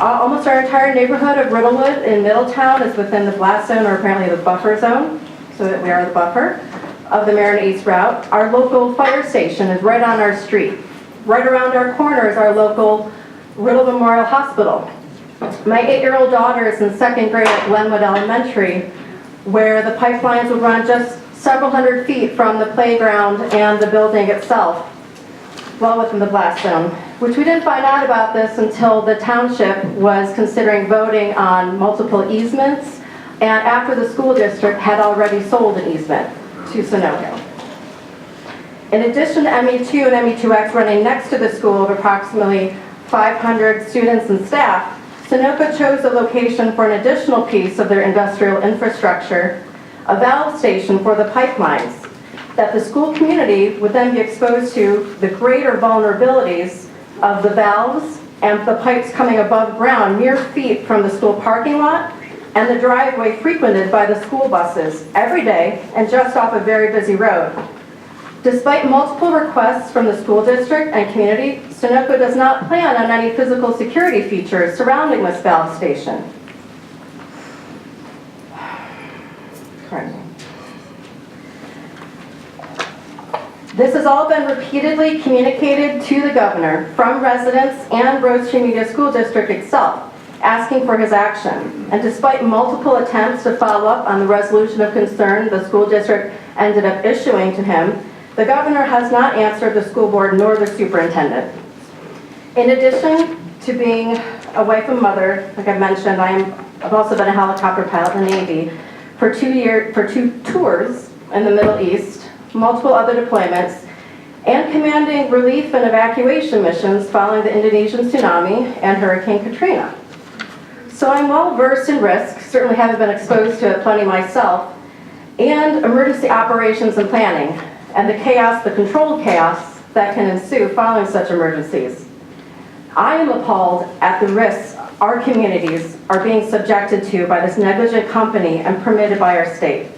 Almost our entire neighborhood of Riddlewood in Middletown is within the blast zone, or apparently the buffer zone, so that we are the buffer of the Marin East route. Our local fire station is right on our street. Right around our corner is our local Riddle Memorial Hospital. My 8-year-old daughter is in second grade at Glenwood Elementary, where the pipelines would run just several hundred feet from the playground and the building itself, well within the blast zone, which we didn't find out about this until the township was considering voting on multiple easements, and after the school district had already sold an easement to Sunoco. In addition to ME2 and ME2X running next to the school of approximately 500 students and staff, Sunoco chose the location for an additional piece of their industrial infrastructure, a valve station for the pipelines, that the school community would then be exposed to the greater vulnerabilities of the valves and the pipes coming above ground mere feet from the school parking lot and the driveway frequented by the school buses every day and just off a very busy road. Despite multiple requests from the school district and community, Sunoco does not plan on any physical security features surrounding this valve station. This has all been repeatedly communicated to the governor from residents and Rose Tree Media School District itself, asking for his action. And despite multiple attempts to follow up on the resolution of concern the school district ended up issuing to him, the governor has not answered the school board nor the superintendent. In addition to being a wife and mother, like I mentioned, I've also been a helicopter pilot in the Navy for 2 tours in the Middle East, multiple other deployments, and commanding relief and evacuation missions following the Indonesian tsunami and Hurricane Katrina. So I'm well versed in risk, certainly haven't been exposed to it plenty myself, and emergency operations and planning, and the chaos, the controlled chaos that can ensue following such emergencies. I am appalled at the risks our communities are being subjected to by this negligent company and permitted by our state.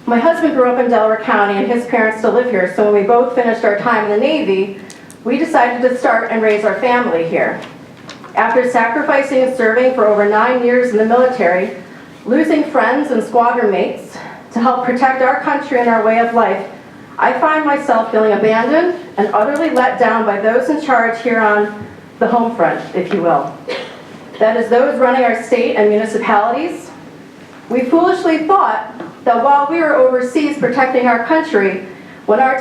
My husband grew up in Delaware County and his parents still live here, so when we both finished our time in the Navy, we decided to start and raise our family here. After sacrificing and serving for over 9 years in the military, losing friends and squadron mates to help protect our country and our way of life, I find myself feeling abandoned and utterly let down by those in charge here on the home front, if you will. That is those running our state and municipalities. We foolishly thought that while we were overseas protecting our country, when our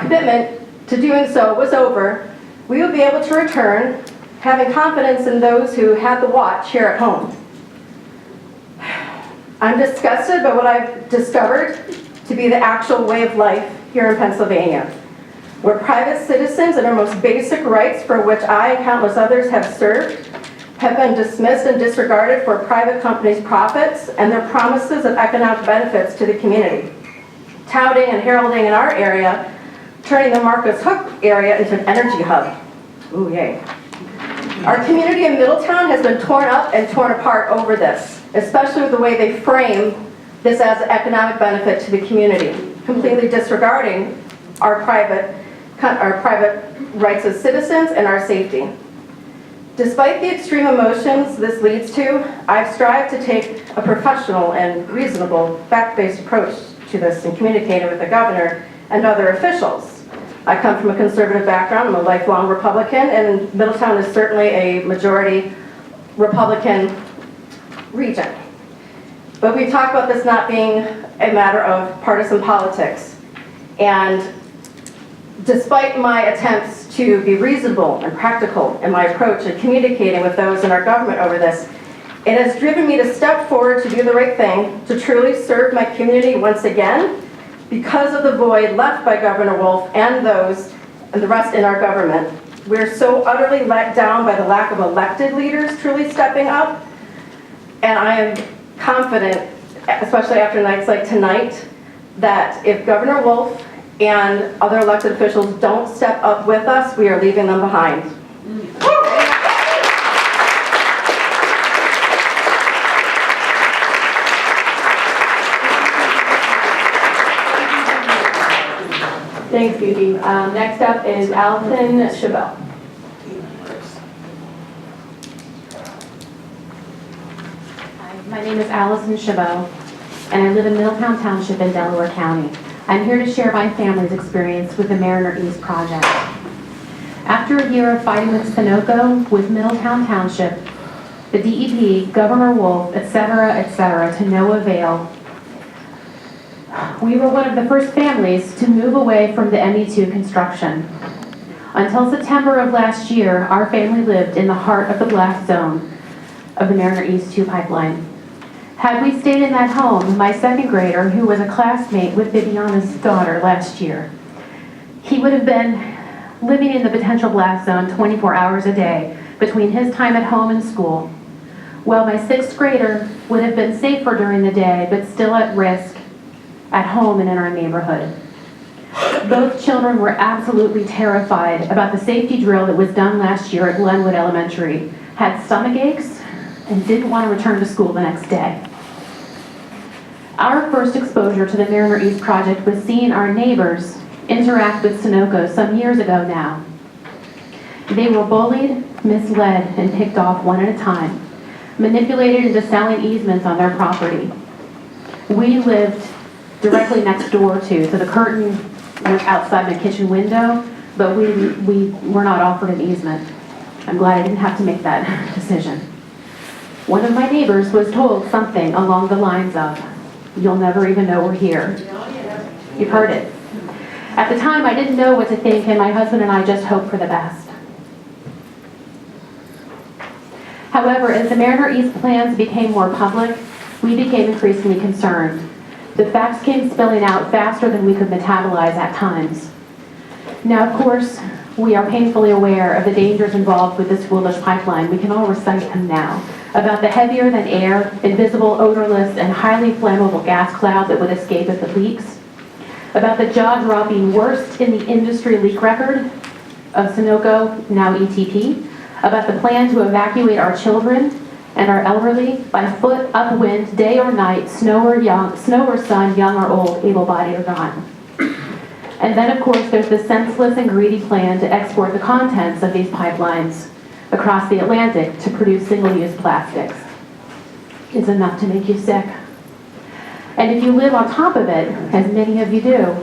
commitment to doing so was over, we would be able to return, having confidence in those who had the watch here at home. I'm disgusted by what I've discovered to be the actual way of life here in Pennsylvania, where private citizens and our most basic rights, for which I and countless others have served, have been dismissed and disregarded for private companies' profits and their promises of economic benefits to the community, touting and heralding in our area, turning the Marcus Hook area into an energy hub. Ooh, yay. Our community in Middletown has been torn up and torn apart over this, especially with the way they frame this as an economic benefit to the community, completely disregarding our private rights as citizens and our safety. Despite the extreme emotions this leads to, I've strived to take a professional and reasonable, fact-based approach to this in communicating with the governor and other officials. I come from a conservative background. I'm a lifelong Republican, and Middletown is certainly a majority Republican region. But we talk about this not being a matter of partisan politics. And despite my attempts to be reasonable and practical in my approach in communicating with those in our government over this, it has driven me to step forward to do the right thing, to truly serve my community once again, because of the void left by Governor Wolf and the rest in our government. We're so utterly let down by the lack of elected leaders truly stepping up, and I am confident, especially after nights like tonight, that if Governor Wolf and other elected officials don't step up with us, we are leaving them behind. Thanks, Phoebe. Next up is Allison Chabelle. My name is Allison Chabot, and I live in Middletown Township in Delaware County. I'm here to share my family's experience with the Mariner East project. After a year of fighting with Sunoco, with Middletown Township, the DEP, Governor Wolf, etc., to no avail, we were one of the first families to move away from the ME2 construction. Until September of last year, our family lived in the heart of the blast zone of the Mariner East 2 pipeline. Had we stayed in that home, my second grader, who was a classmate with Bibiana's daughter last year, he would have been living in the potential blast zone 24 hours a day between his time at home and school, while my sixth grader would have been safer during the day, but still at risk at home and in our neighborhood. Both children were absolutely terrified about the safety drill that was done last year at Glenwood Elementary, had stomach aches, and didn't want to return to school the next day. Our first exposure to the Mariner East project was seeing our neighbors interact with Sunoco some years ago now. They were bullied, misled, and picked off one at a time, manipulated into selling easements on their property. We lived directly next door to, so the curtain was outside my kitchen window, but we were not offered an easement. I'm glad I didn't have to make that decision. One of my neighbors was told something along the lines of, "You'll never even know we're here." You've heard it. At the time, I didn't know what to think, and my husband and I just hoped for the best. However, as the Mariner East plans became more public, we became increasingly concerned. The facts came spilling out faster than we could metabolize at times. Now, of course, we are painfully aware of the dangers involved with this foolish pipeline. We can all recite them now. About the heavier than air, invisible, odorless, and highly flammable gas cloud that would escape if it leaks. About the jaw-dropping worst in the industry leak record of Sunoco, now ETP. About the plan to evacuate our children and our elderly by foot, upwind, day or night, snow or sun, young or old, able-bodied or not. And then, of course, there's the senseless and greedy plan to export the contents of these pipelines across the Atlantic to produce single-use plastics. It's enough to make you sick. And if you live on top of it, as many of you do,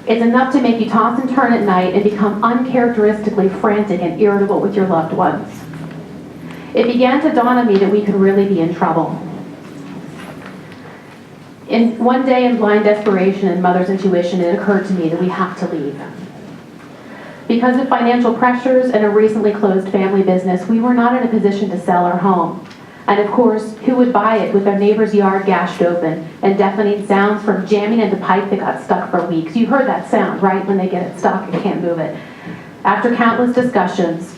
it's enough to make you toss and turn at night and become uncharacteristically frantic and irritable with your loved ones. It began to dawn on me that we could really be in trouble. One day in blind desperation and mother's intuition, it occurred to me that we have to leave. Because of financial pressures and a recently closed family business, we were not in a position to sell our home. And of course, who would buy it with their neighbor's yard gashed open and deafening sounds from jamming into pipe that got stuck for weeks? You heard that sound, right? When they get it stuck and can't move it. After countless discussions,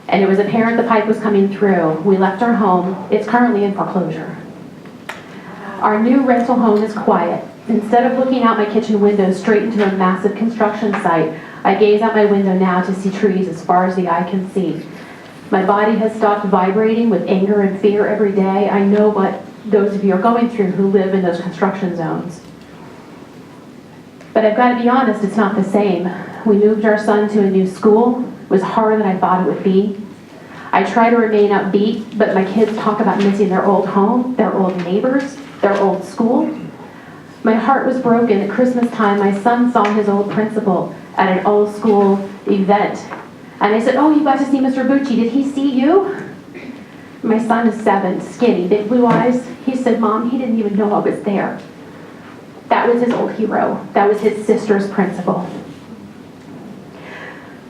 and it was apparent the pipe was coming through, we left our home. It's currently in foreclosure. Our new rental home is quiet. Instead of looking out my kitchen window straight into a massive construction site, I gaze out my window now to see trees as far as the eye can see. My body has stopped vibrating with anger and fear every day. I know what those of you are going through who live in those construction zones. But I've got to be honest, it's not the same. We moved our son to a new school. It was harder than I thought it would be. I try to remain upbeat, but my kids talk about missing their old home, their old neighbors, their old school. My heart was broken at Christmas time. My son saw his old principal at an old school event. And I said, "Oh, you got to see Mr. Bucci. Did he see you?" My son is 7, skinny, big blue eyes. He said, "Mom, he didn't even know I was there." That was his old hero. That was his sister's principal.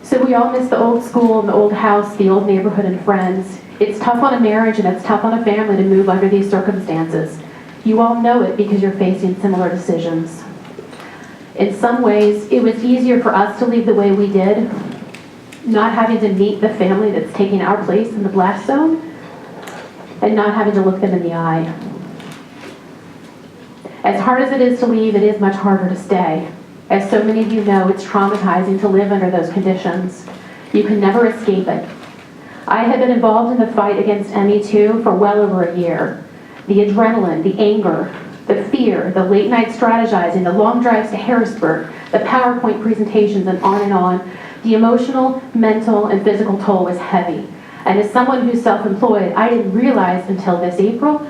So we all miss the old school and the old house, the old neighborhood and friends. It's tough on a marriage and it's tough on a family to move under these circumstances. You all know it because you're facing similar decisions. In some ways, it was easier for us to leave the way we did, not having to meet the family that's taking our place in the blast zone, and not having to look them in the eye. As hard as it is to leave, it is much harder to stay. As so many of you know, it's traumatizing to live under those conditions. You can never escape it. I have been involved in the fight against ME2 for well over a year. The adrenaline, the anger, the fear, the late night strategizing, the long drives to Harrisburg, the PowerPoint presentations, and on, the emotional, mental, and physical toll was heavy. And as someone who's self-employed, I didn't realize until this April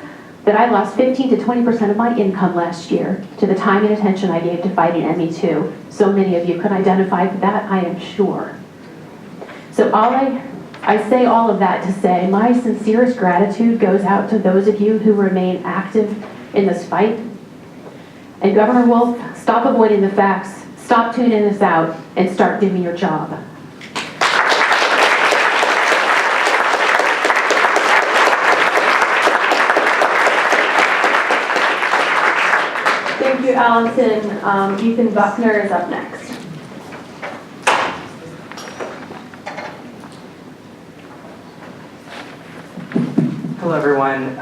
that I lost 15 to 20% of my income last year to the time and attention I gave to fighting ME2. So many of you could identify with that, I am sure. So I say all of that to say my sincerest gratitude goes out to those of you who remain active in this fight. And Governor Wolf, stop avoiding the facts, stop tuning this out, and start doing your job. Thank you, Allison. Ethan Buckner is up next. Hello, everyone.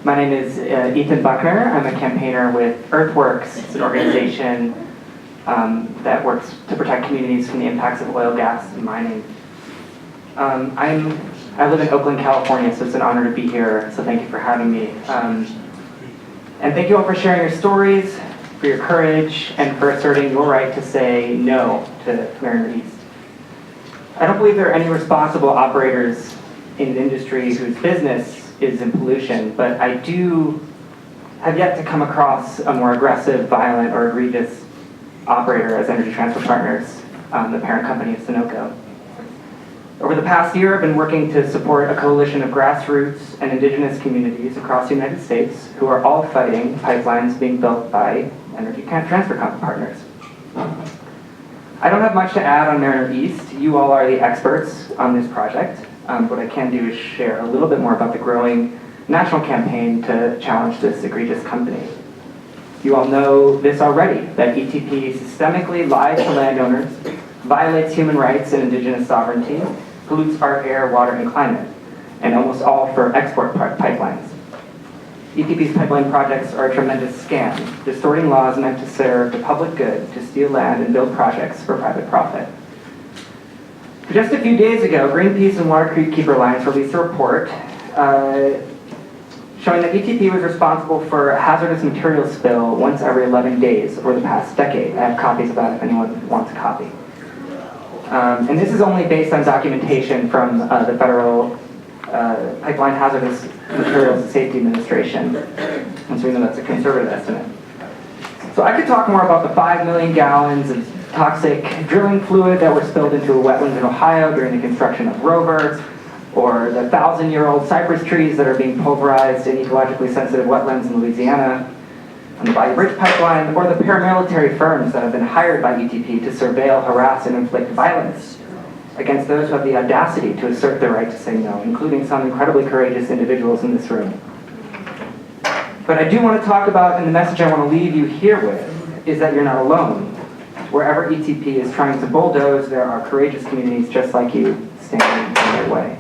My name is Ethan Buckner. I'm a campaigner with Earthworks. It's an organization that works to protect communities from the impacts of oil, gas, and mining. I live in Oakland, California, so it's an honor to be here. So thank you for having me. And thank you all for sharing your stories, for your courage, and for asserting your right to say no to Mariner East. I don't believe there are any responsible operators in an industry whose business is in pollution, but I have yet to come across a more aggressive, violent, or egregious operator as Energy Transfer Partners, the parent company of Sunoco. Over the past year, I've been working to support a coalition of grassroots and indigenous communities across the United States who are all fighting pipelines being built by Energy Transfer Partners. I don't have much to add on Mariner East. You all are the experts on this project. What I can do is share a little bit more about the growing national campaign to challenge this egregious company. You all know this already, that ETP systemically lies to landowners, violates human rights and indigenous sovereignty, pollutes our air, water, and climate, and almost all for export pipelines. ETP's pipeline projects are a tremendous scam, distorting laws meant to serve the public good to steal land and build projects for private profit. Just a few days ago, Greenpeace and Water Keeper Alliance released a report showing that ETP was responsible for a hazardous material spill once every 11 days over the past decade. I have copies of that if anyone wants a copy. And this is only based on documentation from the Federal Pipeline Hazardous Materials Safety Administration. And so we know that's a conservative estimate. So I could talk more about the 5 million gallons of toxic drilling fluid that were spilled into a wetland in Ohio during the construction of Rover, or the 1,000-year-old cypress trees that are being pulverized in ecologically sensitive wetlands in Louisiana, on the Bayou Bridge pipeline, or the paramilitary firms that have been hired by ETP to surveil, harass, and inflict violence against those who have the audacity to assert their right to say no, including some incredibly courageous individuals in this room. But I do want to talk about, and the message I want to leave you here with, is that you're not alone. Wherever ETP is trying to bulldoze, there are courageous communities just like you standing in their way.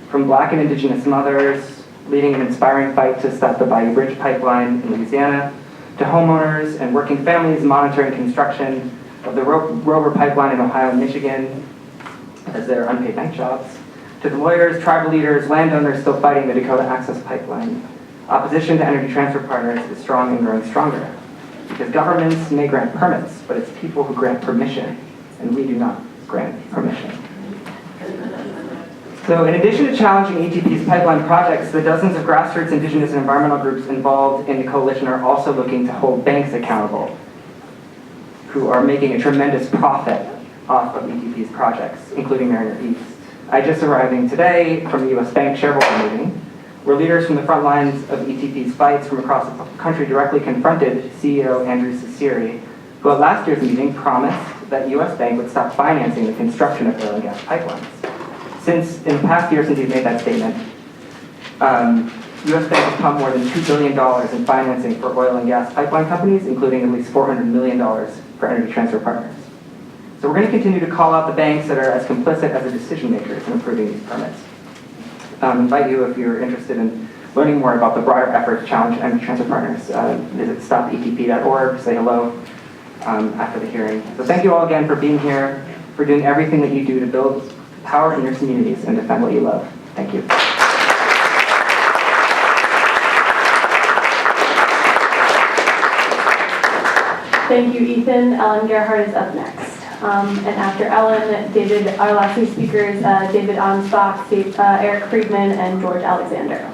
From Black and Indigenous mothers leading an inspiring fight to stop the Bayou Bridge pipeline in Louisiana, to homeowners and working families monitoring construction of the Rover pipeline in Ohio and Michigan as their unpaid night jobs, to the lawyers, tribal leaders, landowners still fighting the Dakota Access Pipeline. Opposition to Energy Transfer Partners is strong and growing stronger. Because governments may grant permits, but it's people who grant permission, and we do not grant permission. So in addition to challenging ETP's pipeline projects, the dozens of grassroots, indigenous, and environmental groups involved in the coalition are also looking to hold banks accountable, who are making a tremendous profit off of ETP's projects, including Mariner East. I just arriving today from the U.S. Bank shareholder meeting, where leaders from the front lines of ETP's fights from across the country directly confronted CEO Andrew Ciceri, who at last year's meeting promised that U.S. Bank would stop financing the construction of oil and gas pipelines. Since, in the past year since he's made that statement, U.S. Bank has pumped more than $2 billion in financing for oil and gas pipeline companies, including at least $400 million for Energy Transfer Partners. So we're going to continue to call out the banks that are as complicit as the decision makers in approving these permits. Invite you, if you're interested in learning more about the broader effort to challenge Energy Transfer Partners, visit stopetp.org, say hello after the hearing. So thank you all again for being here, for doing everything that you do to build power in your communities and defend what you love. Thank you. Thank you, Ethan. Ellen Gerhardt is up next. And after Ellen, our last two speakers, David Onstock, Eric Friedman, and George Alexander.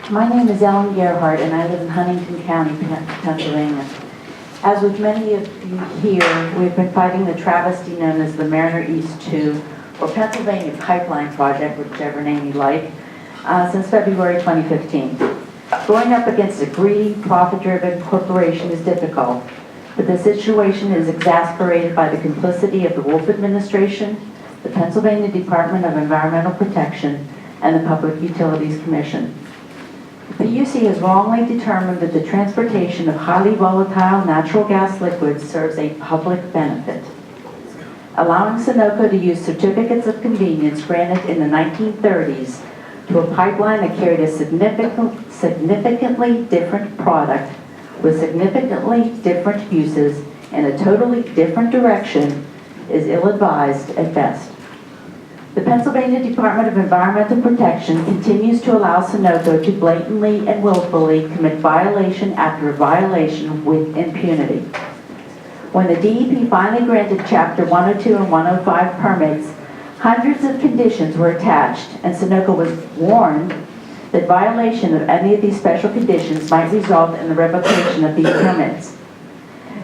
My name is Ellen Gerhardt, and I live in Huntington County, Pennsylvania. As with many of you here, we've been fighting the travesty known as the Mariner East 2, or Pennsylvania Pipeline Project, whichever name you like, since February 2015. Going up against a greedy, profit-driven corporation is difficult, but the situation is exacerbated by the complicity of the Wolf administration, the Pennsylvania Department of Environmental Protection, and the Public Utilities Commission. The PUC has wrongly determined that the transportation of highly volatile natural gas liquids serves a public benefit. Allowing Sunoco to use certificates of convenience granted in the 1930s to a pipeline that carried a significantly different product with significantly different uses in a totally different direction is ill-advised at best. The Pennsylvania Department of Environmental Protection continues to allow Sunoco to blatantly and willfully commit violation after violation with impunity. When the DEP finally granted Chapter 102 and 105 permits, hundreds of conditions were attached, and Sunoco was warned that violation of any of these special conditions might result in the revocation of these permits.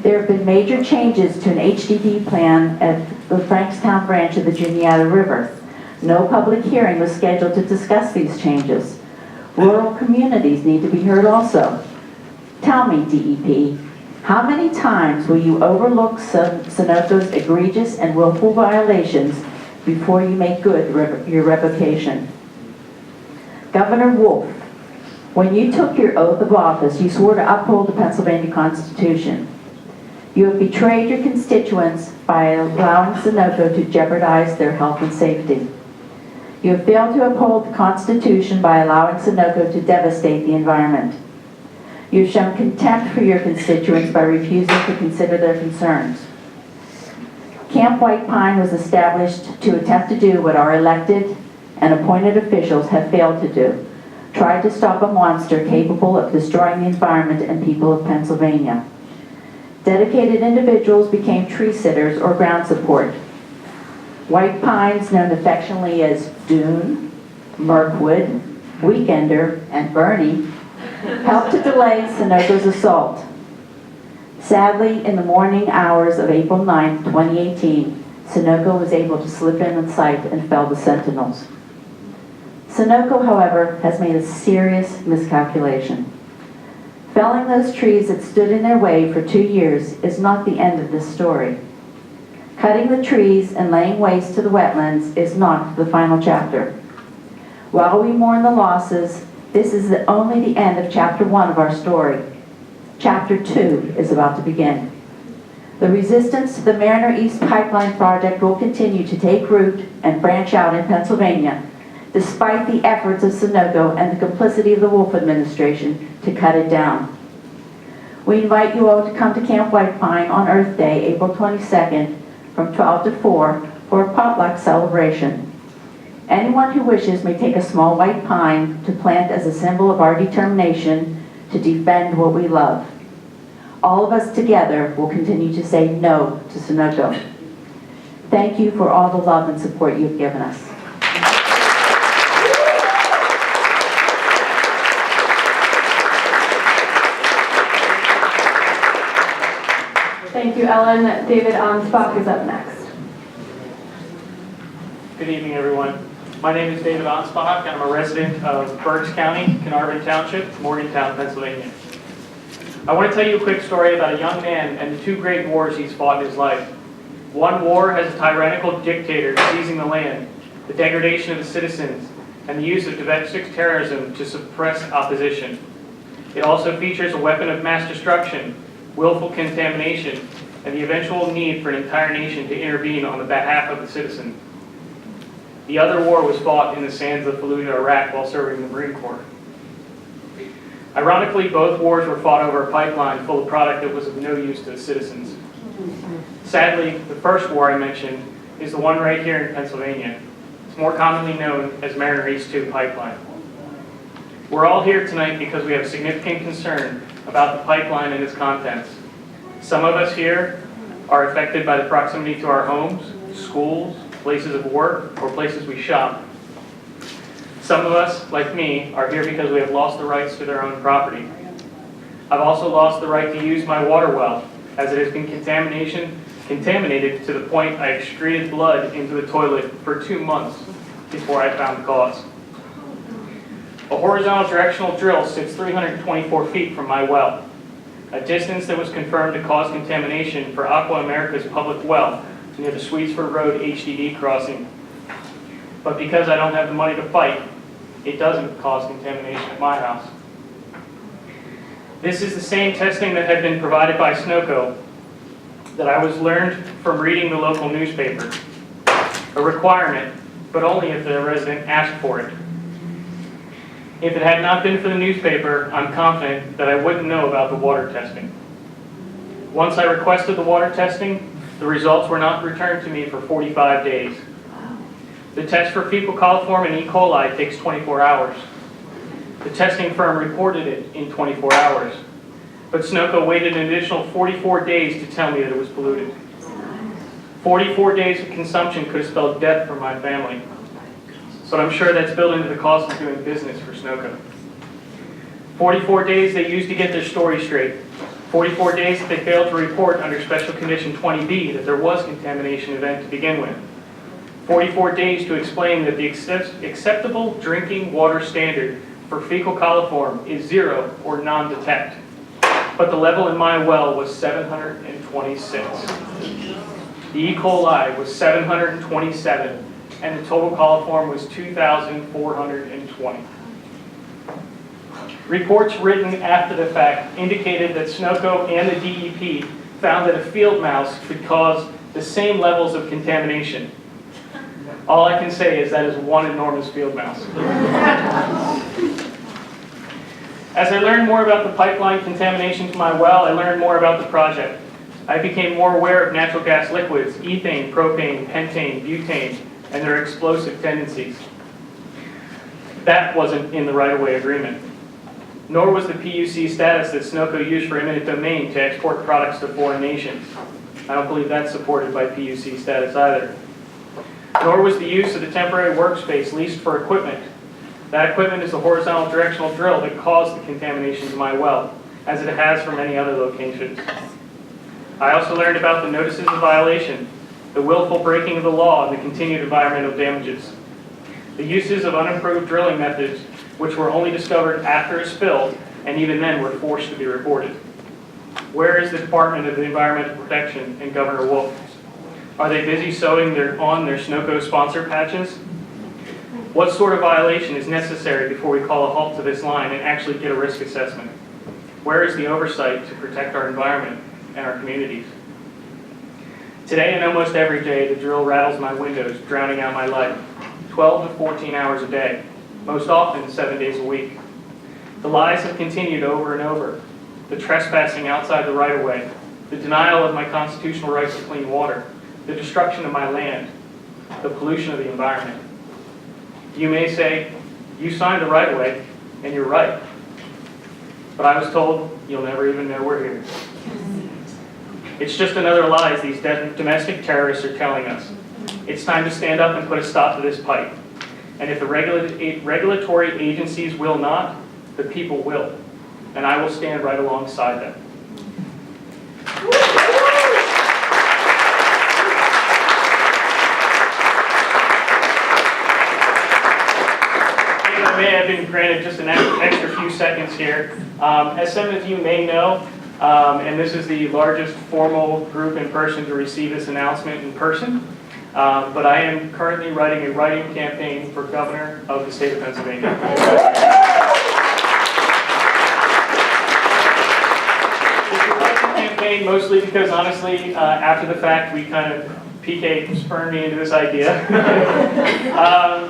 There have been major changes to an HDD plan at the Frankstown branch of the Juniata River. No public hearing was scheduled to discuss these changes. Rural communities need to be heard also. Tell me, DEP, how many times will you overlook Sunoco's egregious and willful violations before you make good your revocation? Governor Wolf, when you took your oath of office, you swore to uphold the Pennsylvania Constitution. You have betrayed your constituents by allowing Sunoco to jeopardize their health and safety. You have failed to uphold the Constitution by allowing Sunoco to devastate the environment. You have shown contempt for your constituents by refusing to consider their concerns. Camp White Pine was established to attempt to do what our elected and appointed officials have failed to do, try to stop a monster capable of destroying the environment and people of Pennsylvania. Dedicated individuals became tree sitters or ground support. White pines, known affectionately as Dune, Mirkwood, Weekender, and Bernie, helped to delay Sunoco's assault. Sadly, in the morning hours of April 9, 2018, Sunoco was able to slip in sight and fell the sentinels. Sunoco, however, has made a serious miscalculation. Felling those trees that stood in their way for 2 years is not the end of this story. Cutting the trees and laying waste to the wetlands is not the final chapter. While we mourn the losses, this is only the end of Chapter 1 of our story. Chapter 2 is about to begin. The resistance to the Mariner East Pipeline Project will continue to take root and branch out in Pennsylvania, despite the efforts of Sunoco and the complicity of the Wolf administration to cut it down. We invite you all to come to Camp White Pine on Earth Day, April 22nd, from 12 to 4 for a potluck celebration. Anyone who wishes may take a small white pine to plant as a symbol of our determination to defend what we love. All of us together will continue to say no to Sunoco. Thank you for all the love and support you've given us. Thank you, Ellen. David Ansbach is up next. Good evening, everyone. My name is David Ansbach, and I'm a resident of Berks County, Carnarvon Township, Morgantown, Pennsylvania. I want to tell you a quick story about a young man and the 2 great wars he's fought in his life. One war has a tyrannical dictator seizing the land, the degradation of the citizens, and the use of domestic terrorism to suppress opposition. It also features a weapon of mass destruction, willful contamination, and the eventual need for an entire nation to intervene on the behalf of the citizen. The other war was fought in the sands of Fallujah, Iraq, while serving the Marine Corps. Ironically, both wars were fought over a pipeline full of product that was of no use to the citizens. Sadly, the first war I mentioned is the one right here in Pennsylvania. It's more commonly known as Mariner East 2 pipeline. We're all here tonight because we have significant concern about the pipeline and its contents. Some of us here are affected by the proximity to our homes, schools, places of work, or places we shop. Some Some of us, like me, are here because we have lost the rights to their own property. I've also lost the right to use my water well, as it has been contaminated to the point I excreted blood into the toilet for 2 months before I found the cause. A horizontal directional drill sits 324 feet from my well, a distance that was confirmed to cause contamination for Aqua America's public well near the Swedesford Road HDD crossing. But because I don't have the money to fight, it doesn't cause contamination at my house. This is the same testing that had been provided by Sunoco that I was learned from reading the local newspaper. A requirement, but only if the resident asked for it. If it had not been for the newspaper, I'm confident that I wouldn't know about the water testing. Once I requested the water testing, the results were not returned to me for 45 days. The test for fecal coliform and E. coli takes 24 hours. The testing firm reported it in 24 hours, but Sunoco waited an additional 44 days to tell me that it was polluted. 44 days of consumption could have spelled death for my family, but I'm sure that's built into the cost of doing business for Sunoco. 44 days they used to get their story straight. 44 days that they failed to report under Special Condition 20B that there was contamination event to begin with. 44 days to explain that the acceptable drinking water standard for fecal coliform is 0 or non-detect. But the level in my well was 726. The E. coli was 727, and the total coliform was 2,420. Reports written after the fact indicated that Sunoco and the DEP found that a field mouse could cause the same levels of contamination. All I can say is that is one enormous field mouse. As I learned more about the pipeline contamination to my well, I learned more about the project. I became more aware of natural gas liquids, ethane, propane, pentane, butane, and their explosive tendencies. That wasn't in the right-of-way agreement. Nor was the PUC status that Sunoco used for eminent domain to export products to foreign nations. I don't believe that's supported by PUC status either. Nor was the use of the temporary workspace leased for equipment. That equipment is the horizontal directional drill that caused the contamination to my well, as it has for many other locations. I also learned about the notices of violation, the willful breaking of the law, and the continued environmental damages. The uses of unapproved drilling methods, which were only discovered after a spill, and even then were forced to be reported. Where is the Department of Environmental Protection and Governor Wolf? Are they busy sewing on their Sunoco sponsor patches? What sort of violation is necessary before we call a halt to this line and actually get a risk assessment? Where is the oversight to protect our environment and our communities? Today and almost every day, the drill rattles my windows, drowning out my life. 12 to 14 hours a day, most often 7 days a week. The lies have continued over and over. The trespassing outside the right-of-way, the denial of my constitutional rights to clean water, the destruction of my land, the pollution of the environment. You may say, you signed the right-of-way, and you're right. But I was told, you'll never even know we're here. It's just another lie these domestic terrorists are telling us. It's time to stand up and put a stop to this pipe. And if the regulatory agencies will not, the people will. And I will stand right alongside them. I may have been granted just an extra few seconds here. As some of you may know, and this is the largest formal group in person to receive this announcement in person, but I am currently writing a write-in campaign for governor of the state of Pennsylvania. It's a write-in campaign mostly because, honestly, after the fact, we kind of PK spurned me into this idea.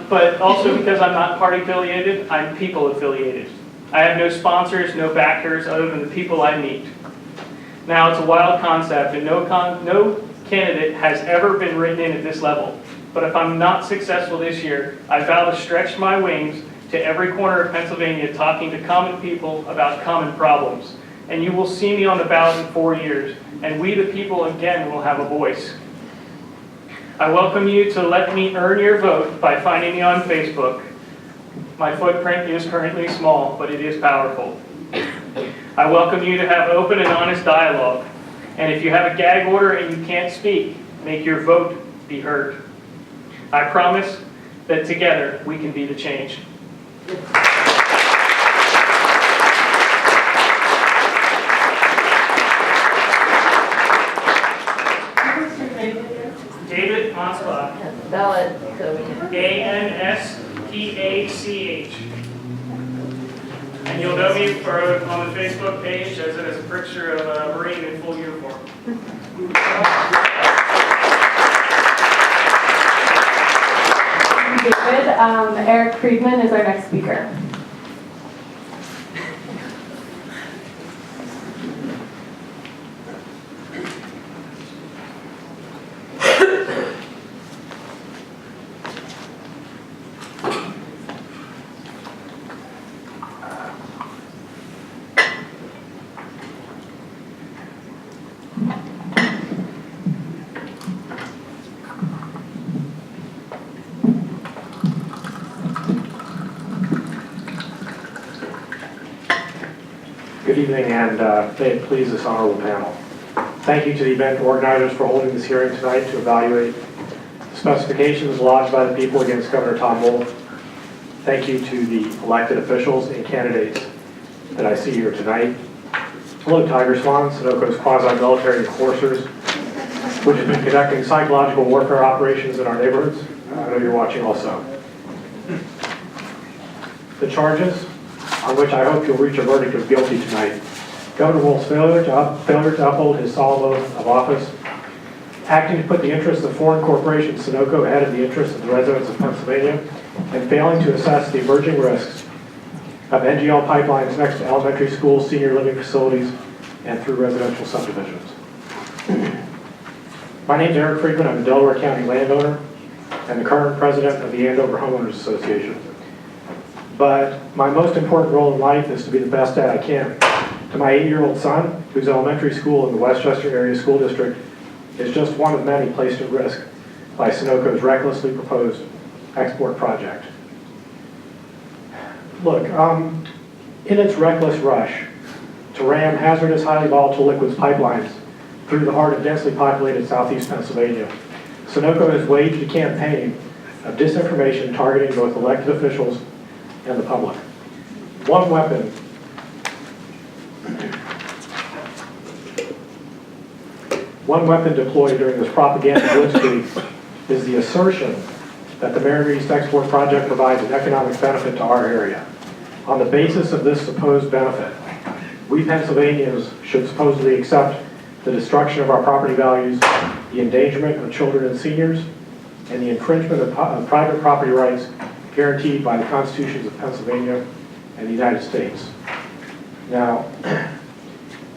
But also because I'm not party affiliated, I'm people affiliated. I have no sponsors, no backers other than the people I meet. Now, it's a wild concept, and no candidate has ever been written in at this level. But if I'm not successful this year, I vow to stretch my wings to every corner of Pennsylvania talking to common people about common problems. And you will see me on the ballot in 4 years, and we the people again will have a voice. I welcome you to let me earn your vote by finding me on Facebook. My footprint is currently small, but it is powerful. I welcome you to have open and honest dialogue. And if you have a gag order and you can't speak, make your vote be heard. I promise that together we can be the change. David Anspach. Spell it so we can. Anspach. And you'll know me on the Facebook page as it is a picture of a Marine in full uniform. David, Eric Friedman is our next speaker. Good evening, and may it please this honorable panel. Thank you to the event organizers for holding this hearing tonight to evaluate the specifications lodged by the people against Governor Tom Wolf. Thank you to the elected officials and candidates that I see here tonight. Hello, Tiger Swan, Sunoco's quasi-military enforcers, which have been conducting psychological warfare operations in our neighborhoods. I know you're watching also. The charges on which I hope you'll reach a verdict of guilty tonight. Governor Wolf's failure to uphold his solemn oath of office, acting to put the interests of foreign corporation Sunoco ahead of the interests of the residents of Pennsylvania, and failing to assess the emerging risks of NGL pipelines next to elementary schools, senior living facilities, and through residential subdivisions. My name is Eric Friedman. I'm a Delaware County landowner and the current president of the Andover Homeowners Association. But my most important role in life is to be the best dad I can to my 8-year-old son, whose elementary school in the Westchester area school district is just one of many placed at risk by Sunoco's recklessly proposed export project. Look, in its reckless rush to ram hazardous, highly volatile liquids pipelines through the heart of densely populated southeast Pennsylvania, Sunoco has waged a campaign of disinformation targeting both elected officials and the public. One weapon deployed during this propaganda blitzkrieg is the assertion that the Mariner East Export Project provides an economic benefit to our area. On the basis of this supposed benefit, we Pennsylvanians should supposedly accept the destruction of our property values, the endangerment of children and seniors, and the infringement of private property rights guaranteed by the constitutions of Pennsylvania and the United States. Now,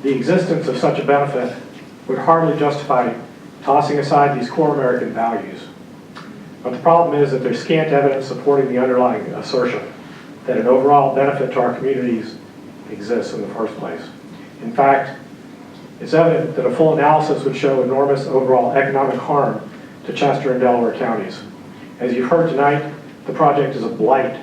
the existence of such a benefit would hardly justify tossing aside these core American values. But the problem is that there's scant evidence supporting the underlying assertion that an overall benefit to our communities exists in the first place. In fact, it's evident that a full analysis would show enormous overall economic harm to Chester and Delaware counties. As you've heard tonight, the project is a blight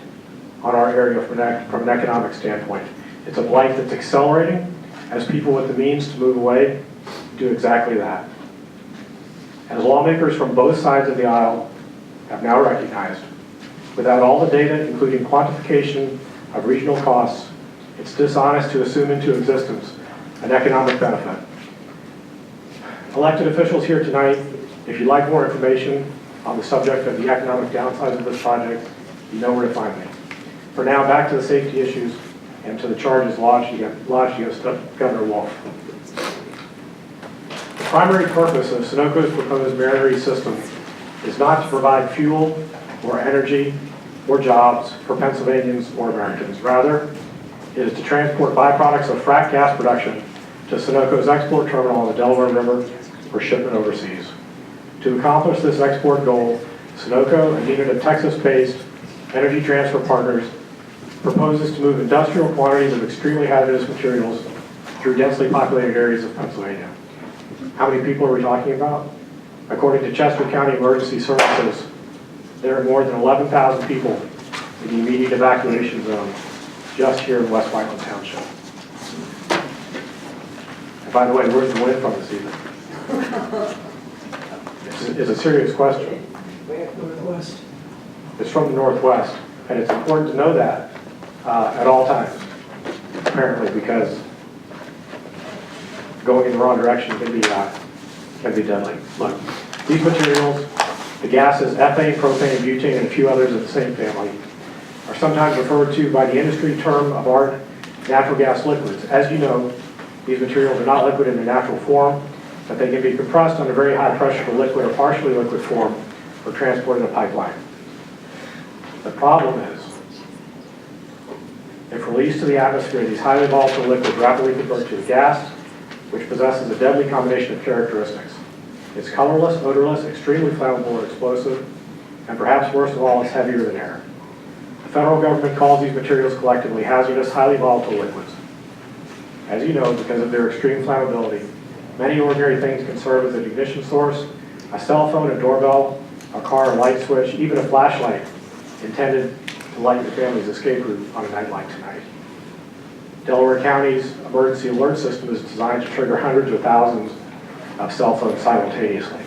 on our area from an economic standpoint. It's a blight that's accelerating as people with the means to move away do exactly that. As lawmakers from both sides of the aisle have now recognized, without all the data, including quantification of regional costs, it's dishonest to assume into existence an economic benefit. Elected officials here tonight, if you'd like more information on the subject of the economic downsides of this project, you know where to find me. For now, back to the safety issues and to the charges lodged against Governor Wolf. The primary purpose of Sunoco's proposed Mariner East system is not to provide fuel or energy or jobs for Pennsylvanians or Americans. Rather, it is to transport byproducts of frack gas production to Sunoco's export terminal on the Delaware River for shipment overseas. To accomplish this export goal, Sunoco, a unit of Texas-based Energy Transfer Partners, proposes to move industrial quantities of extremely hazardous materials through densely populated areas of Pennsylvania. How many people are we talking about? According to Chester County Emergency Services, there are more than 11,000 people in the immediate evacuation zone just here in West Whiteland Township. And by the way, where's the wind from this evening? It's a serious question. It's from the northwest, and it's important to know that at all times, apparently, because going in the wrong direction can be deadly. Look, these materials, the gases ethane, propane, butane, and a few others of the same family, are sometimes referred to by the industry term of art natural gas liquids. As you know, these materials are not liquid in their natural form, but they can be compressed under very high pressure to liquid or partially liquid form for transport in a pipeline. The problem is, if released to the atmosphere, these highly volatile liquids rapidly convert to a gas, which possesses a deadly combination of characteristics. It's colorless, odorless, extremely flammable or explosive, and perhaps worst of all, it's heavier than air. The federal government calls these materials collectively hazardous, highly volatile liquids. As you know, because of their extreme flammability, many ordinary things can serve as an ignition source: a cell phone, a doorbell, a car, a light switch, even a flashlight intended to light your family's escape route on a night like tonight. Delaware County's emergency alert system is designed to trigger hundreds or thousands of cell phones simultaneously.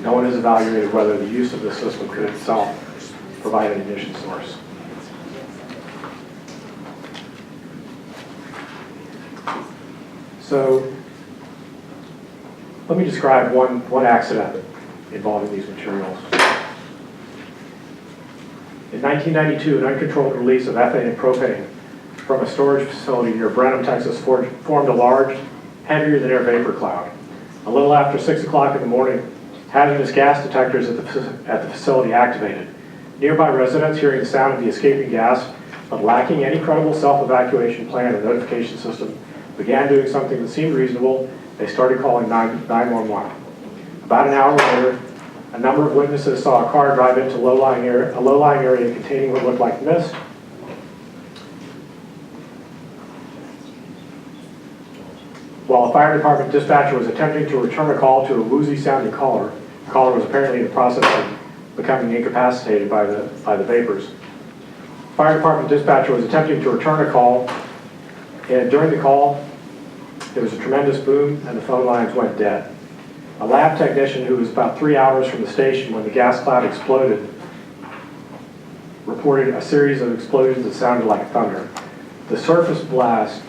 No one has evaluated whether the use of this system could itself provide an ignition source. So let me describe one accident involving these materials. In 1992, an uncontrolled release of ethane and propane from a storage facility near Brenham, Texas, formed a large, heavier-than-air vapor cloud. A little after 6 o'clock in the morning, hazardous gas detectors at the facility activated. Nearby residents, hearing the sound of the escaping gas, but lacking any credible self-evacuation plan or notification system, began doing something that seemed reasonable. They started calling 911. About an hour later, a number of witnesses saw a car drive into a low-lying area containing what looked like mist. While a fire department dispatcher was attempting to return a call to a woozy-sounding caller, the caller was apparently in the process of becoming incapacitated by the vapors. Fire department dispatcher was attempting to return a call, and during the call, there was a tremendous boom, and the phone lines went dead. A lab technician who was about 3 hours from the station when the gas cloud exploded reported a series of explosions that sounded like thunder. The surface blast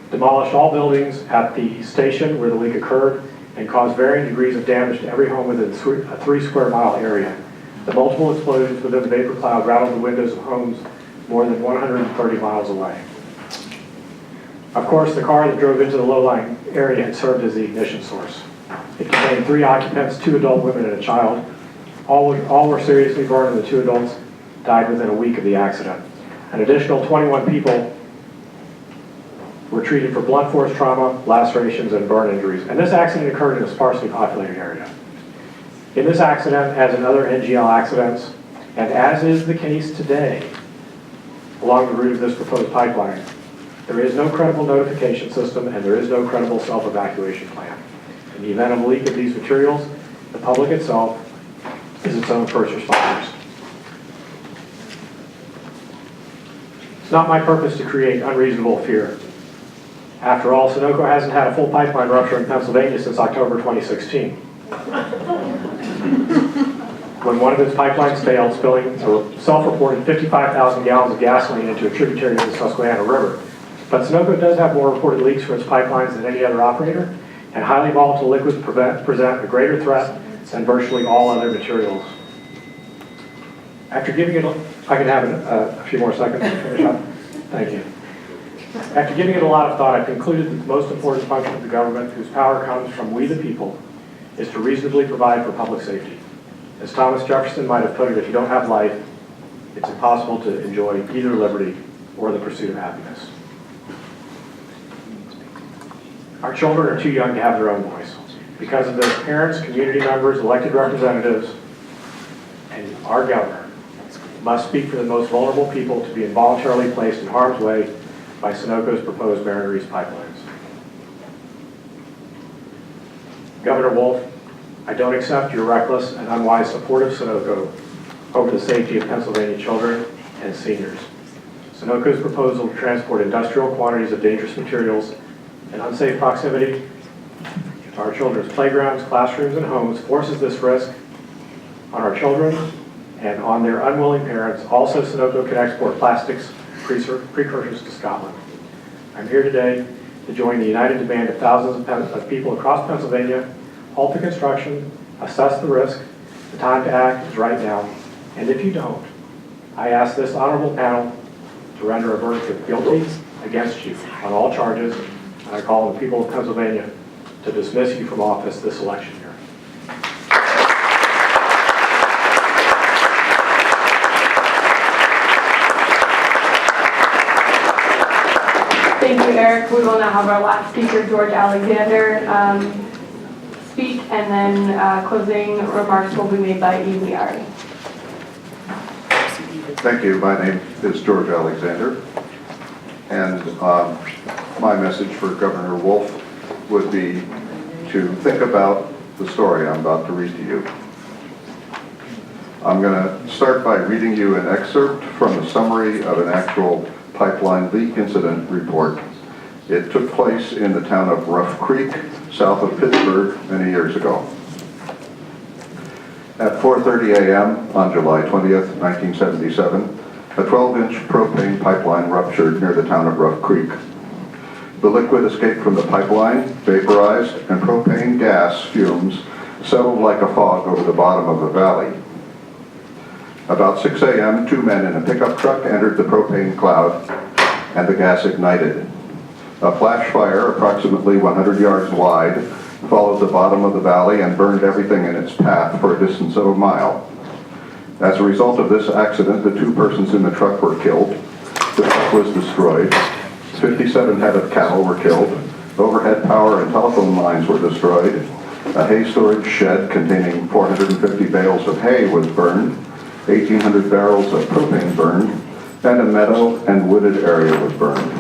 demolished all buildings at the station where the leak occurred and caused varying degrees of damage to every home within a 3 square mile area. The multiple explosions within the vapor cloud rattled the windows of homes more than 130 miles away. Of course, the car that drove into the low-lying area had served as the ignition source. It contained 3 occupants, 2 adult women and a child. All were seriously burned, and the 2 adults died within a week of the accident. An additional 21 people were treated for blunt force trauma, lacerations, and burn injuries. And this accident occurred in a sparsely populated area. In this accident, as in other NGL accidents, and as is the case today along the route of this proposed pipeline, there is no credible notification system and there is no credible self-evacuation plan. In the event of a leak of these materials, the public itself is its own first responders. It's not my purpose to create unreasonable fear. After all, Sunoco hasn't had a full pipeline rupture in Pennsylvania since October 2016. When one of its pipelines failed, spilling a self-reported 55,000 gallons of gasoline into a tributary of the Susquehanna River. But Sunoco does have more reported leaks from its pipelines than any other operator, and highly volatile liquids present a greater threat than virtually all other materials. After giving it, if I could have a few more seconds to finish up. Thank you. After giving it a lot of thought, I've concluded that the most important function of the government, whose power comes from we the people, is to reasonably provide for public safety. As Thomas Jefferson might have put it, if you don't have life, it's impossible to enjoy either liberty or the pursuit of happiness. Our children are too young to have their own voice. Because of their parents, community members, elected representatives, and our governor must speak for the most vulnerable people to be involuntarily placed in harm's way by Sunoco's proposed Mariner East pipelines. Governor Wolf, I don't accept your reckless and unwise support of Sunoco over the safety of Pennsylvania children and seniors. Sunoco's proposal to transport industrial quantities of dangerous materials in unsafe proximity to our children's playgrounds, classrooms, and homes forces this risk on our children and on their unwilling parents. Also, Sunoco can export plastics precursors to Scotland. I'm here today to join the united demand of thousands of people across Pennsylvania: halt the construction, assess the risk, the time to act is right now, and if you don't, I ask this honorable panel to render a verdict of guilty against you on all charges, and I call on the people of Pennsylvania to dismiss you from office this election year. Thank you, Eric. We will now have our last speaker, George Alexander, speak, and then closing remarks will be made by Amy Ari. Thank you. My name is George Alexander, and my message for Governor Wolf would be to think about the story I'm about to read to you. I'm going to start by reading you an excerpt from a summary of an actual pipeline leak incident report. It took place in the town of Rough Creek, south of Pittsburgh, many years ago. At 4:30 a.m. on July 20th, 1977, a 12-inch propane pipeline ruptured near the town of Rough Creek. The liquid escaped from the pipeline, vaporized, and propane gas fumes settled like a fog over the bottom of the valley. About 6 a.m., two men in a pickup truck entered the propane cloud, and the gas ignited. A flash fire, approximately 100 yards wide, followed the bottom of the valley and burned everything in its path for a distance of a mile. As a result of this accident, the two persons in the truck were killed. The truck was destroyed. 57 head of cattle were killed. Overhead power and telephone lines were destroyed. A hay storage shed containing 450 bales of hay was burned. 1,800 barrels of propane burned, and a meadow and wooded area was burned.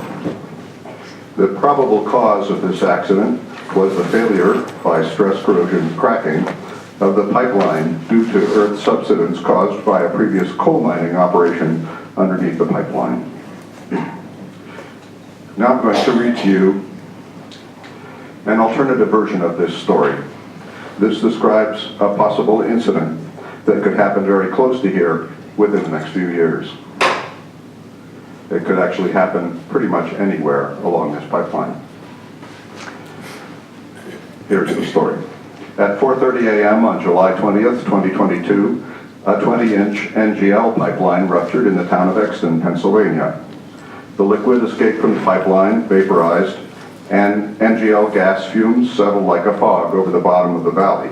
The probable cause of this accident was the failure by stress corrosion cracking of the pipeline due to earth subsidence caused by a previous coal mining operation underneath the pipeline. Now I'm going to read to you an alternative version of this story. This describes a possible incident that could happen very close to here within the next few years. It could actually happen pretty much anywhere along this pipeline. Here's the story. At 4:30 a.m. on July 20th, 2022, a 20-inch NGL pipeline ruptured in the town of Exton, Pennsylvania. The liquid escaped from the pipeline, vaporized, and NGL gas fumes settled like a fog over the bottom of the valley.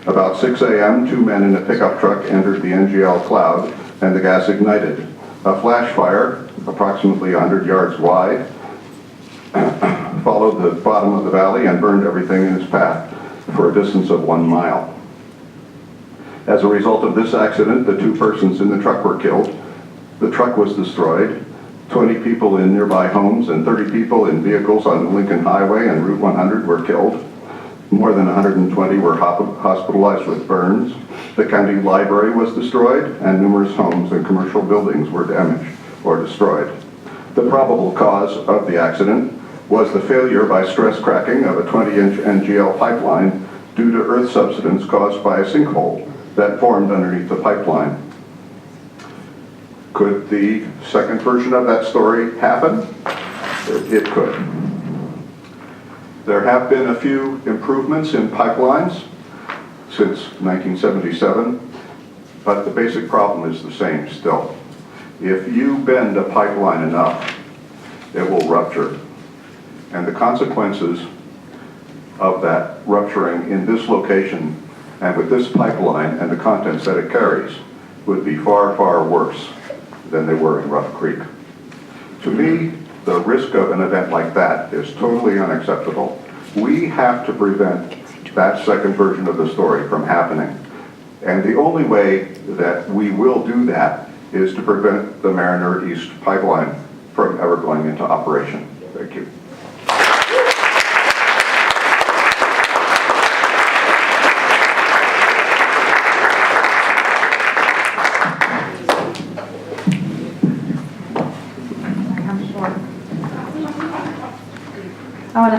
About 6 a.m., two men in a pickup truck entered the NGL cloud, and the gas ignited. A flash fire, approximately 100 yards wide, followed the bottom of the valley and burned everything in its path for a distance of 1 mile. As a result of this accident, the two persons in the truck were killed. The truck was destroyed. 20 people in nearby homes and 30 people in vehicles on the Lincoln Highway and Route 100 were killed. More than 120 were hospitalized with burns. The county library was destroyed, and numerous homes and commercial buildings were damaged or destroyed. The probable cause of the accident was the failure by stress cracking of a 20-inch NGL pipeline due to earth subsidence caused by a sinkhole that formed underneath the pipeline. Could the second version of that story happen? It could. There have been a few improvements in pipelines since 1977, but the basic problem is the same still. If you bend a pipeline enough, it will rupture. And the consequences of that rupturing in this location and with this pipeline and the contents that it carries would be far, far worse than they were in Rough Creek. To me, the risk of an event like that is totally unacceptable. We have to prevent that second version of the story from happening. And the only way that we will do that is to prevent the Mariner East pipeline from ever going into operation. Thank you.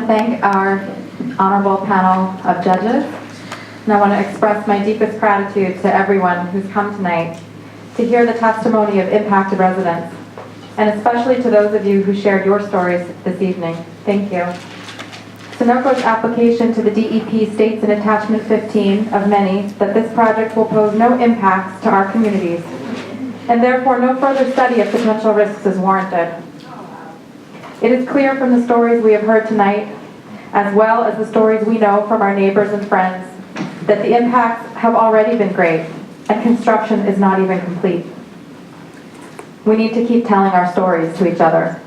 to thank our honorable panel of judges, and I want to express my deepest gratitude to everyone who's come tonight to hear the testimony of impacted residents, and especially to those of you who shared your stories this evening. Thank you. Sunoco's application to the DEP states in attachment 15 of many that this project will pose no impacts to our communities, and therefore no further study of potential risks is warranted. It is clear from the stories we have heard tonight, as well as the stories we know from our neighbors and friends, that the impacts have already been great, and construction is not even complete. We need to keep telling our stories to each other.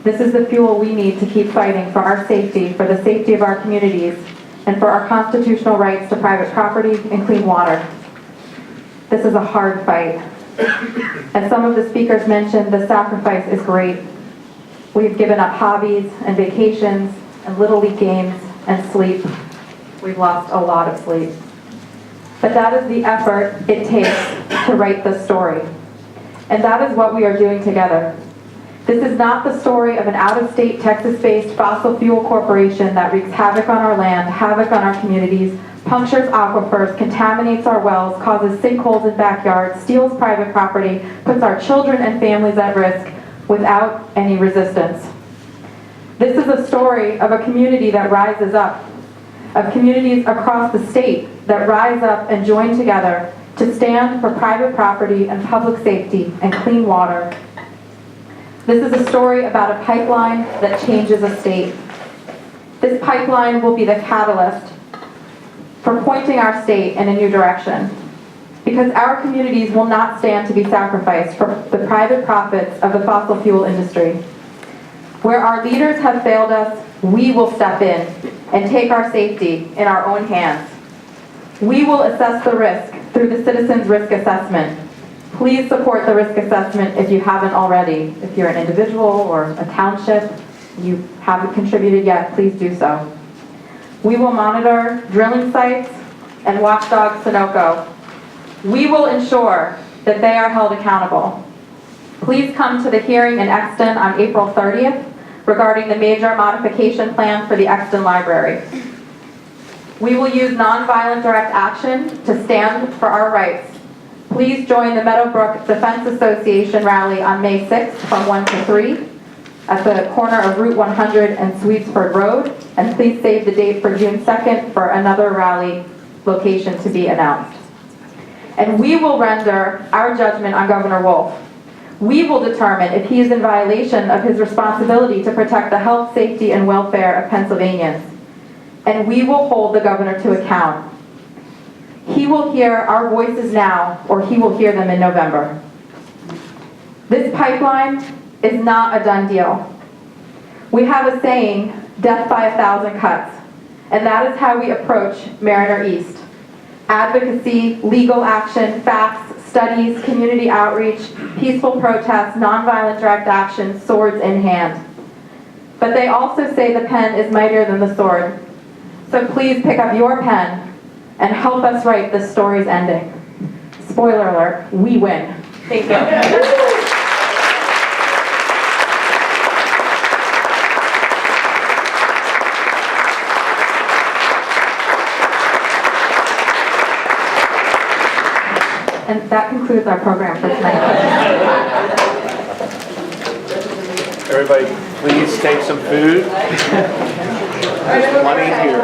This is the fuel we need to keep fighting for our safety, for the safety of our communities, and for our constitutional rights to private property and clean water. This is a hard fight. As some of the speakers mentioned, the sacrifice is great. We've given up hobbies and vacations and Little League games and sleep. We've lost a lot of sleep. But that is the effort it takes to write this story. And that is what we are doing together. This is not the story of an out-of-state, Texas-based fossil fuel corporation that wreaks havoc on our land, havoc on our communities, punctures aquifers, contaminates our wells, causes sinkholes in backyards, steals private property, puts our children and families at risk without any resistance. This is a story of a community that rises up, of communities across the state that rise up and join together to stand for private property and public safety and clean water. This is a story about a pipeline that changes a state. This pipeline will be the catalyst for pointing our state in a new direction, because our communities will not stand to be sacrificed for the private profits of the fossil fuel industry. Where our leaders have failed us, we will step in and take our safety in our own hands. We will assess the risk through the Citizens Risk Assessment. Please support the risk assessment if you haven't already. If you're an individual or a township, you haven't contributed yet, please do so. We will monitor drilling sites and watchdog Sunoco. We will ensure that they are held accountable. Please come to the hearing in Exton on April 30th regarding the major modification plan for the Exton Library. We will use nonviolent direct action to stand for our rights. Please join the Meadowbrook Defense Association rally on May 6th from 1 to 3 at the corner of Route 100 and Swedesford Road. And please save the date for June 2nd for another rally location to be announced. And we will render our judgment on Governor Wolf. We will determine if he is in violation of his responsibility to protect the health, safety, and welfare of Pennsylvanians. And we will hold the governor to account. He will hear our voices now, or he will hear them in November. This pipeline is not a done deal. We have a saying, death by 1,000 cuts, and that is how we approach Mariner East. Advocacy, legal action, facts, studies, community outreach, peaceful protests, nonviolent direct action, swords in hand. But they also say the pen is mightier than the sword. So please pick up your pen and help us write this story's ending. Spoiler alert, we win. Thank you. And that concludes our program for tonight. Everybody, please take some food. There's plenty here.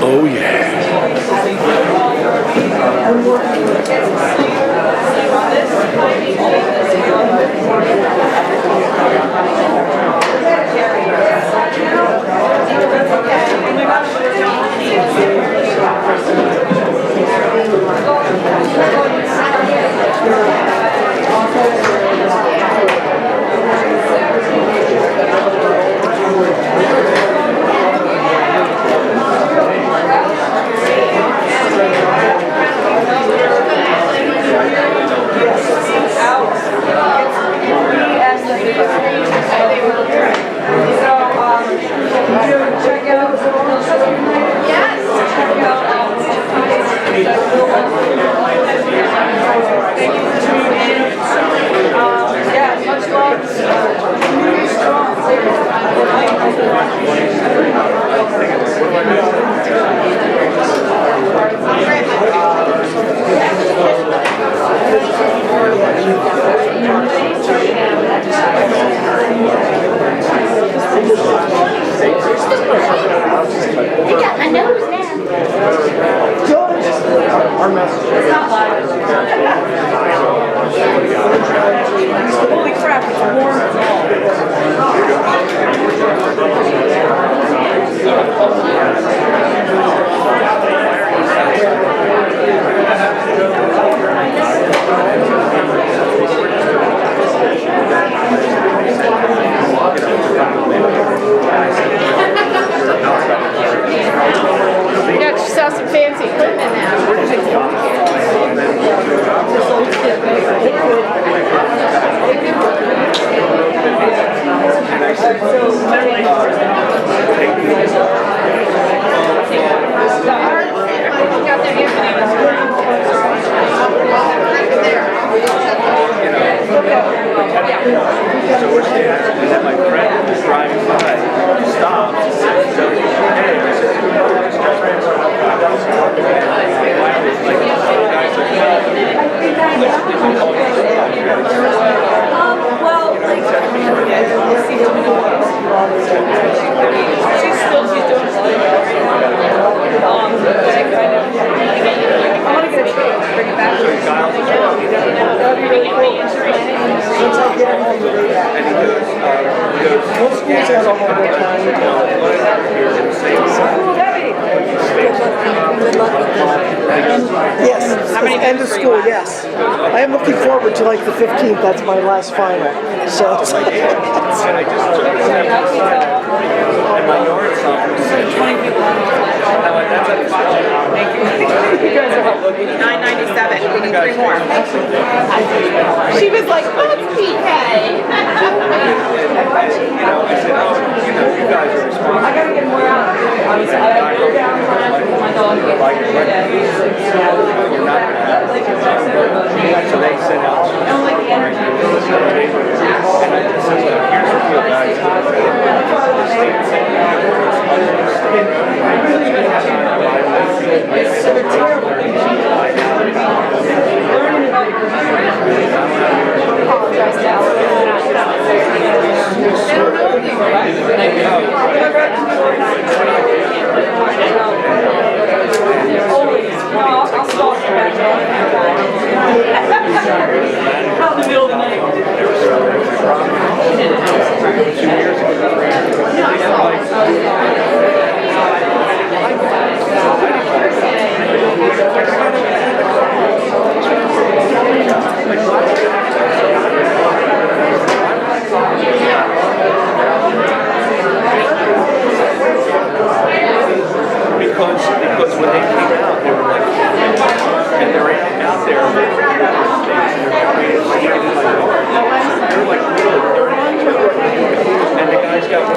Oh yeah. fancy equipment And I said, so we're standing there, and then my friend was driving by, stopped, and said, hey, I said, Yes, end of school, yes. I am looking forward to like the 15th, that's my last final. So. and I just took a step inside, and my yard sign was said 20 people on the phone. I'm like, that's a thank you. You guys are helping. $9.97. We need 3 more. She was like, oh, it's PK. I said, oh, you guys are responsible. I gotta get more out. I go down my dog. Like, you're not gonna have it. So they sent out. I don't like the energy. And I just said, here's the deal, guys. Because when they came out, they were like, and they're out there, they're like, and the guy's got